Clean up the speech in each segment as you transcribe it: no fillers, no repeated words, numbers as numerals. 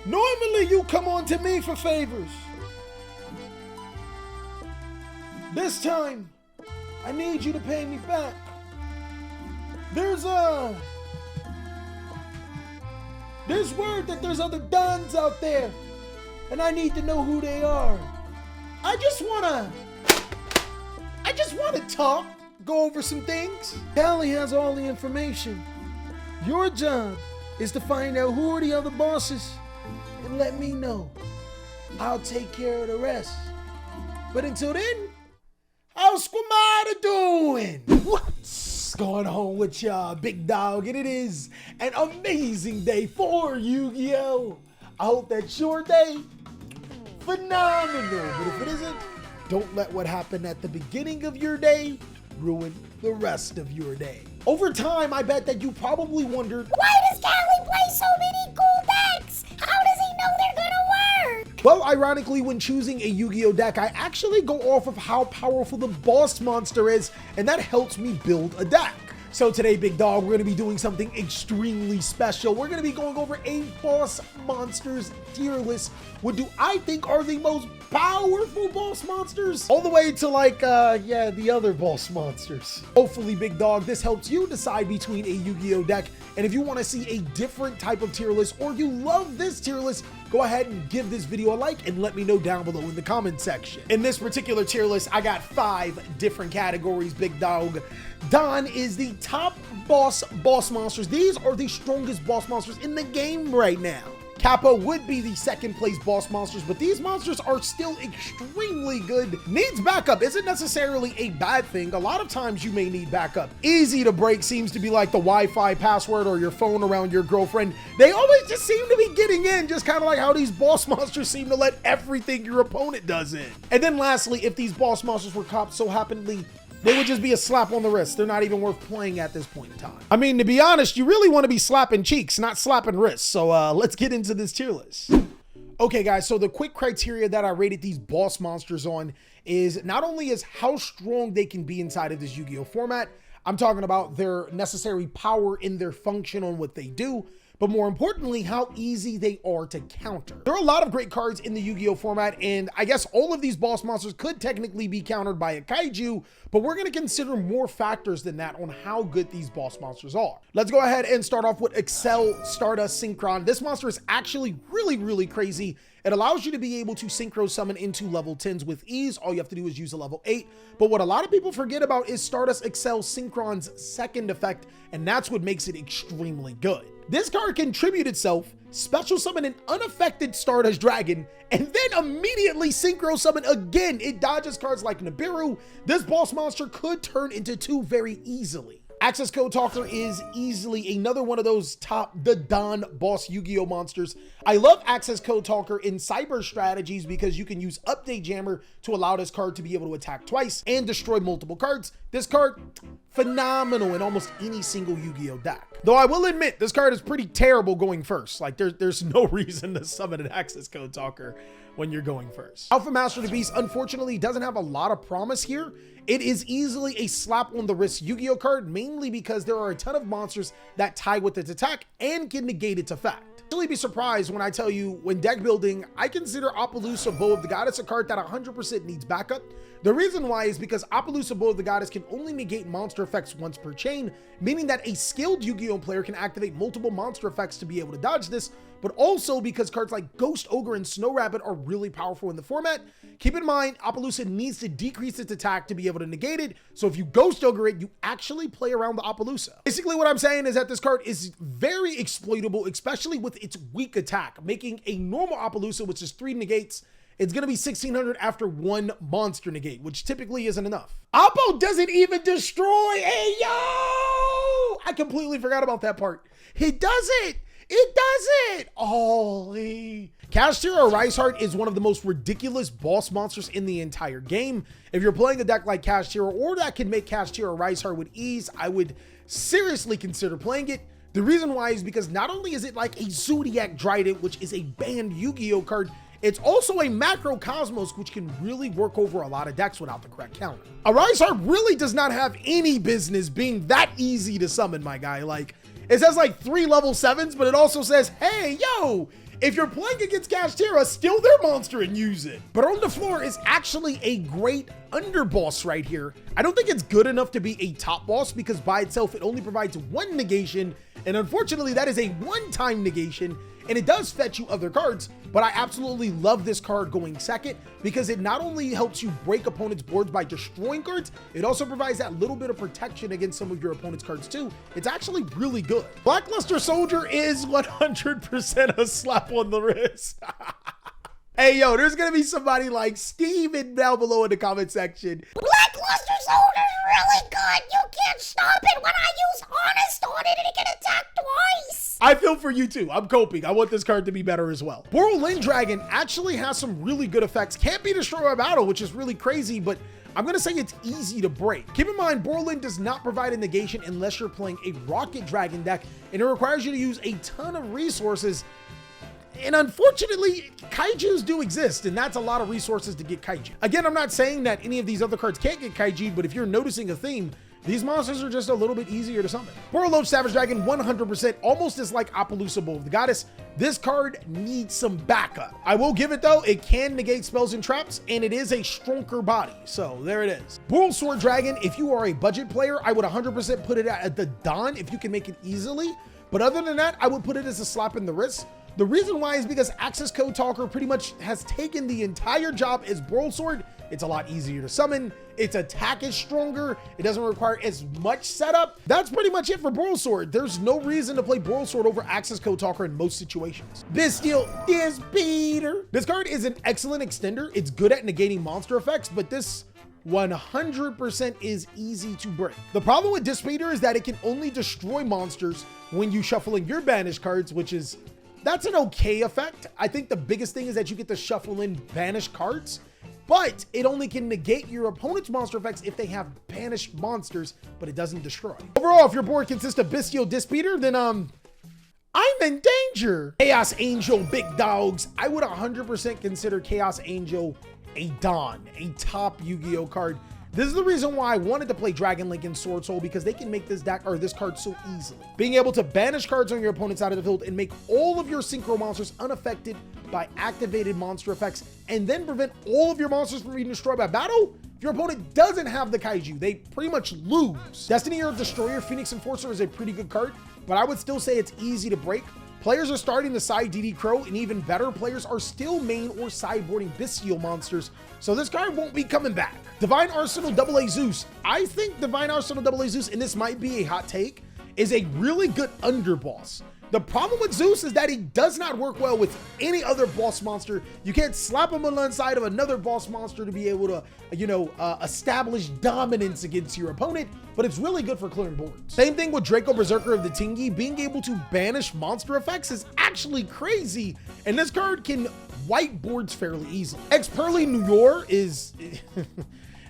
Normally you come on to me for favors. This time, I need you to pay me back. There's word that there's other Dons out there, and I need to know who they are. I just wanna talk, go over some things. Callie has all the information. Your job is to find out who are the other bosses and let me know. I'll take care of the rest. But until then, how's Squamata doing? What's going on with y'all, big dog? And it is an amazing day for Yu-Gi-Oh! I hope that's your day phenomenal. But if it isn't, don't let what happened at the beginning of your day ruin the rest of your day. Over time, I bet that you probably wondered, why does Callie play so many cool decks? How does he know they're gonna work? Well, ironically, when choosing a Yu-Gi-Oh deck, I actually go off of how powerful the boss monster is, and that helps me build a deck. So today, big dog, we're gonna be doing something extremely special. We're gonna be going over a boss monsters tier list. What do I think are the most powerful boss monsters? All the way to like, the other boss monsters. Hopefully, big dog, this helps you decide between a Yu-Gi-Oh deck. And if you wanna see a different type of tier list, or you love this tier list, go ahead and give this video a like and let me know down below in the comment section. In this particular tier list, I got 5 different categories, big dog. Don is the top boss monsters. These are the strongest boss monsters in the game right now. Kappa would be the second place boss monsters, but these monsters are still extremely good. Needs backup isn't necessarily a bad thing. A lot of times you may need backup. Easy to break seems to be like the Wi-Fi password or your phone around your girlfriend. They always just seem to be getting in, just kind of like how these boss monsters seem to let everything your opponent does in. And then lastly, if these boss monsters were caught so happenly, they would just be a slap on the wrist. They're not even worth playing at this point in time. I mean, to be honest, you really want to be slapping cheeks, not slapping wrists. So let's get into this tier list. Okay, guys, so the quick criteria that I rated these boss monsters on is not only is how strong they can be inside of this Yu-Gi-Oh format, I'm talking about their necessary power in their function on what they do, but more importantly, how easy they are to counter. There are a lot of great cards in the Yu-Gi-Oh format, and I guess all of these boss monsters could technically be countered by a kaiju, but we're gonna consider more factors than that on how good these boss monsters are. Let's go ahead and start off with Excel Stardust Synchron. This monster is actually really crazy. It allows you to be able to synchro summon into level 10s with ease. All you have to do is use a level 8. But what a lot of people forget about is Stardust Excel Synchron's second effect, and that's what makes it extremely good. This card can tribute itself, special summon an unaffected Stardust Dragon, and then immediately synchro summon again. It dodges cards like Nibiru. This boss monster could turn into 2 very easily. Access Code Talker is easily another one of those the Don boss Yu-Gi-Oh monsters. I love Access Code Talker in cyber strategies because you can use Update Jammer to allow this card to be able to attack twice and destroy multiple cards. This card, phenomenal in almost any single Yu-Gi-Oh deck. Though I will admit, this card is pretty terrible going first. Like there's no reason to summon an Access Code Talker when you're going first. Alpha Master the Beast, unfortunately, doesn't have a lot of promise here. It is easily a slap on the wrist Yu-Gi-Oh card, mainly because there are a ton of monsters that tie with its attack and can negate its effect. You'll be surprised when I tell you, when deck building, I consider Appaloosa Bow of the Goddess a card that 100% needs backup. The reason why is because Appaloosa Bow of the Goddess can only negate monster effects once per chain, meaning that a skilled Yu-Gi-Oh player can activate multiple monster effects to be able to dodge this, but also because cards like Ghost Ogre and Snow Rabbit are really powerful in the format. Keep in mind, Appaloosa needs to decrease its attack to be able to negate it, so if you Ghost Ogre it, you actually play around the Appaloosa. Basically what I'm saying is that this card is very exploitable, especially with its weak attack, making a normal Appaloosa, which is 3 negates, it's gonna be 1600 after 1 monster negate, which typically isn't enough. Oppo doesn't even destroy. Hey, yo! I completely forgot about that part. It does it! It does it! Holy. Kashtira Rice Heart is one of the most ridiculous boss monsters in the entire game. If you're playing a deck like Kashtira, or that can make Kashtira Rice Heart with ease, I would seriously consider playing it. The reason why is because not only is it like a Zodiac Trident, which is a banned Yu-Gi-Oh card, it's also a Macro Cosmos, which can really work over a lot of decks without the correct counter. A Rice Heart really does not have any business being that easy to summon, my guy. Like, it says like 3 level 7s, but it also says, hey, yo, If you're playing against CHIMERA, steal their monster and use it. But on the floor is actually a great underboss right here. I don't think it's good enough to be a top boss because by itself, it only provides one negation. And unfortunately, that is a one-time negation, and it does fetch you other cards, but I absolutely love this card going second because it not only helps you break opponents' boards by destroying cards, it also provides that little bit of protection against some of your opponent's cards too. It's actually really good. Blackluster Soldier is 100% a slap on the wrist. Hey, yo, there's gonna be somebody like Steven down below in the comment section. Blackluster Soldier's really good. You can't stop it when I use Honest on it and it can attack twice. I feel for you too. I'm coping. I want this card to be better as well. BORRELOAD Dragon actually has some really good effects. Can't be destroyed by battle, which is really crazy, but I'm gonna say it's easy to break. Keep in mind, BORRELOAD does not provide a negation unless you're playing a Rocket Dragon deck, and it requires you to use a ton of resources. And unfortunately, kaijus do exist, and that's a lot of resources to get kaiju. Again, I'm not saying that any of these other cards can't get kaiju, but if you're noticing a theme, these monsters are just a little bit easier to summon. BORRELOAD Savage Dragon, 100%, almost as like Appaloosa Bowl of the Goddess. This card needs some backup. I will give it though, it can negate spells and traps, and it is a stronger body, so there it is. Boral Sword Dragon, if you are a budget player, I would 100% put it at the Dawn if you can make it easily, but other than that, I would put it as a slap in the wrist. The reason why is because Access Code Talker pretty much has taken the entire job as Boral Sword. It's a lot easier to summon. Its attack is stronger. It doesn't require as much setup. That's pretty much it for Boral Sword. There's no reason to play Boral Sword over Access Code Talker in most situations. Bestial Dispeeder. This card is an excellent extender. It's good at negating monster effects, but this 100% is easy to break. The problem with Dispeeder is that it can only destroy monsters when you shuffle in your banished cards, which is that's an okay effect. I think the biggest thing is that you get to shuffle in banished cards, but it only can negate your opponent's monster effects if they have banished monsters, but it doesn't destroy. Overall, if your board consists of Bestial Dispeeder, then I'm in danger. Chaos Angel, big dogs. I would 100% consider Chaos Angel a Dawn, a top Yu-Gi-Oh card. This is the reason why I wanted to play Dragon Link and Sword Soul, because they can make this deck or this card so easily. Being able to banish cards on your opponent's side of the field and make all of your synchro monsters unaffected by activated monster effects, and then prevent all of your monsters from being destroyed by battle. If your opponent doesn't have the kaiju, they pretty much lose. Destiny Earth Destroyer Phoenix Enforcer is a pretty good card, but I would still say it's easy to break. Players are starting to side DD Crow, and even better, players are still main or sideboarding Bestial monsters, so this card won't be coming back. Divine Arsenal AA Zeus. I think Divine Arsenal AA Zeus, and this might be a hot take, is a really good underboss. The problem with Zeus is that he does not work well with any other boss monster. You can't slap him on one side of another boss monster to be able to, establish dominance against your opponent, but it's really good for clearing boards. Same thing with Draco Berserker of the Tingy. Being able to banish monster effects is actually crazy, and this card can wipe boards fairly easily. Ex-Pearly New York is...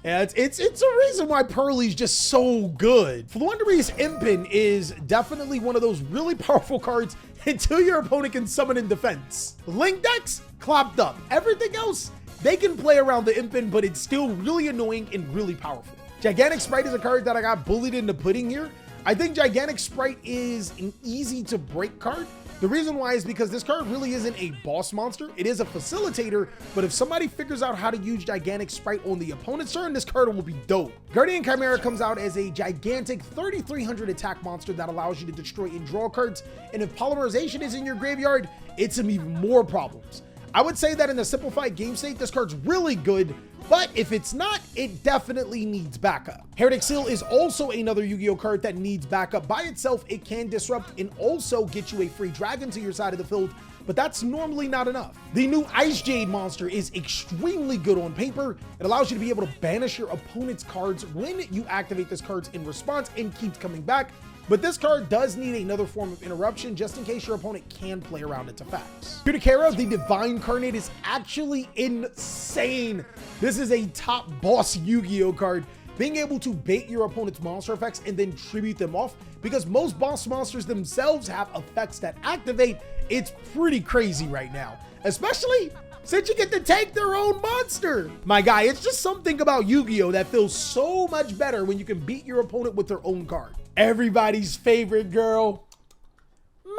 Yeah, it's a reason why Pearly's just so good. Floowandereeze Impin is definitely one of those really powerful cards until your opponent can summon in defense. Link decks, clapped up. Everything else, they can play around the Impin, but it's still really annoying and really powerful. Gigantic Sprite is a card that I got bullied into putting here. I think Gigantic Sprite is an easy to break card. The reason why is because this card really isn't a boss monster. It is a facilitator, but if somebody figures out how to use Gigantic Sprite on the opponent's turn, this card will be dope. Guardian Chimera comes out as a gigantic 3,300 attack monster that allows you to destroy and draw cards, and if Polymerization is in your graveyard, it's some even more problems. I would say that in the simplified game state, this card's really good, but if it's not, it definitely needs backup. Heretic Seal is also another Yu-Gi-Oh card that needs backup. By itself, it can disrupt and also get you a free dragon to your side of the field, but that's normally not enough. The new Ice Jade monster is extremely good on paper. It allows you to be able to banish your opponent's cards when you activate this card in response and keeps coming back. But this card does need another form of interruption just in case your opponent can play around its effects. Kudakera, the Divine Carnate, is actually insane. This is a top boss Yu-Gi-Oh card. Being able to bait your opponent's monster effects and then tribute them off, because most boss monsters themselves have effects that activate, it's pretty crazy right now. Especially since you get to take their own monster. My guy, it's just something about Yu-Gi-Oh that feels so much better when you can beat your opponent with their own card. Everybody's favorite girl,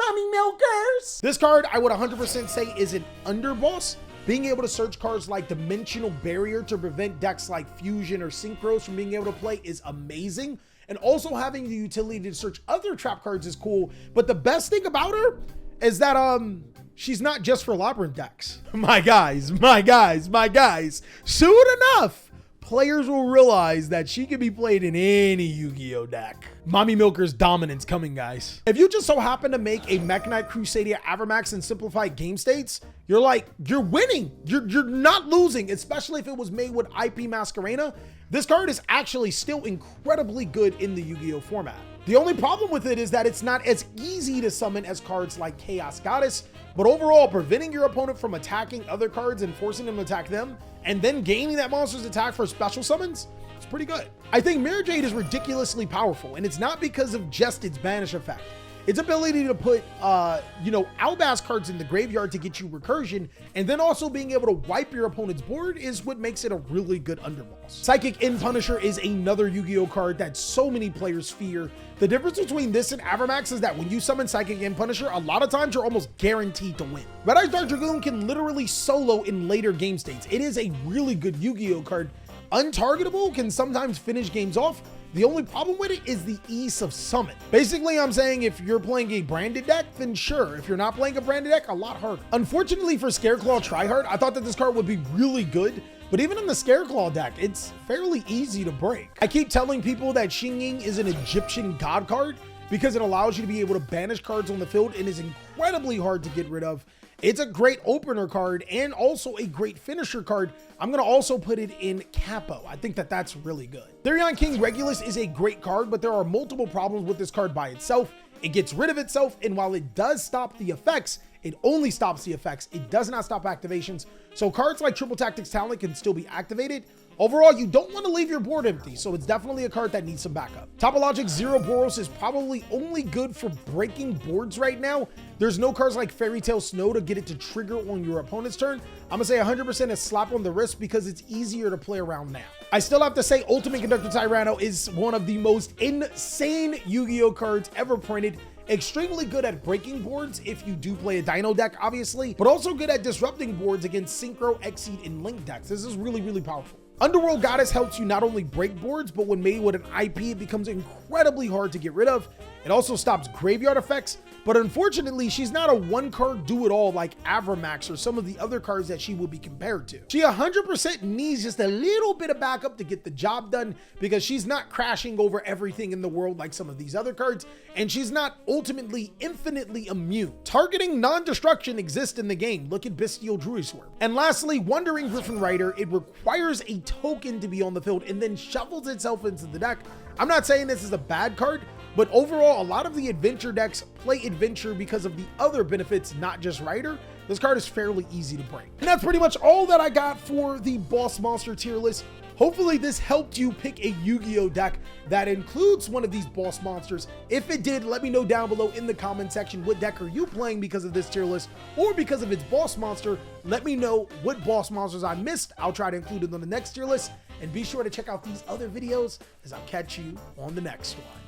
Mommy milkers. This card I would 100% say is an underboss. Being able to search cards like Dimensional Barrier to prevent decks like Fusion or Synchros from being able to play is amazing. And also having the utility to search other trap cards is cool. But the best thing about her is that she's not just for Labyrinth decks. My guys. Soon enough, players will realize that she can be played in any Yu-Gi-Oh deck. Mommy Milker's dominance coming, guys. If you just so happen to make a Mekk-Knight Crusadia Avermax in simplified game states, you're winning. You're not losing, especially if it was made with IP Masquerena. This card is actually still incredibly good in the Yu-Gi-Oh format. The only problem with it is that it's not as easy to summon as cards like Chaos Goddess, but overall, preventing your opponent from attacking other cards and forcing them to attack them, and then gaining that monster's attack for special summons, it's pretty good. I think Mirror Jade is ridiculously powerful, and it's not because of just its banish effect. Its ability to put, Albaz cards in the graveyard to get you recursion, and then also being able to wipe your opponent's board is what makes it a really good underboss. Psychic End Punisher is another Yu-Gi-Oh card that so many players fear. The difference between this and Avermax is that when you summon Psychic End Punisher, a lot of times you're almost guaranteed to win. Red Eyes Dark Dragoon can literally solo in later game states. It is a really good Yu-Gi-Oh card. Untargetable can sometimes finish games off. The only problem with it is the ease of summon. Basically, I'm saying if you're playing a branded deck, then sure. If you're not playing a branded deck, a lot harder. Unfortunately for Scareclaw Tryhard, I thought that this card would be really good, but even in the Scareclaw deck, it's fairly easy to break. I keep telling people that Xing Ying is an Egyptian god card because it allows you to be able to banish cards on the field and is incredibly hard to get rid of. It's a great opener card and also a great finisher card. I'm going to also put it in Capo. I think that that's really good. Therion King Regulus is a great card, but there are multiple problems with this card by itself. It gets rid of itself, and while it does stop the effects, it only stops the effects. It does not stop activations. So cards like Triple Tactics Talent can still be activated. Overall, you don't want to leave your board empty, so it's definitely a card that needs some backup. Topologic Zero Boros is probably only good for breaking boards right now. There's no cards like Fairy Tale Snow to get it to trigger on your opponent's turn. I'm gonna say 100% a slap on the wrist because it's easier to play around now. I still have to say Ultimate Conductor Tyranno is one of the most insane Yu-Gi-Oh cards ever printed. Extremely good at breaking boards if you do play a Dino deck, obviously, but also good at disrupting boards against Synchro, Exceed, and Link decks. This is really, really powerful. Underworld Goddess helps you not only break boards, but when made with an IP, it becomes incredibly hard to get rid of. It also stops graveyard effects, but unfortunately, she's not a one-card do-it-all like Avermax or some of the other cards that she will be compared to. She 100% needs just a little bit of backup to get the job done because she's not crashing over everything in the world like some of these other cards, and she's not ultimately infinitely immune. Targeting non-destruction exists in the game. Look at Bestial Druisword. And lastly, Wandering Griffin Rider. It requires a token to be on the field and then shuffles itself into the deck. I'm not saying this is a bad card, but overall, a lot of the adventure decks play adventure because of the other benefits, not just Rider. This card is fairly easy to break. And that's pretty much all that I got for the Boss Monster tier list. Hopefully this helped you pick a Yu-Gi-Oh deck that includes one of these boss monsters. If it did, let me know down below in the comment section what deck are you playing because of this tier list or because of its boss monster. Let me know what boss monsters I missed. I'll try to include it on the next tier list. And be sure to check out these other videos as I'll catch you on the next one.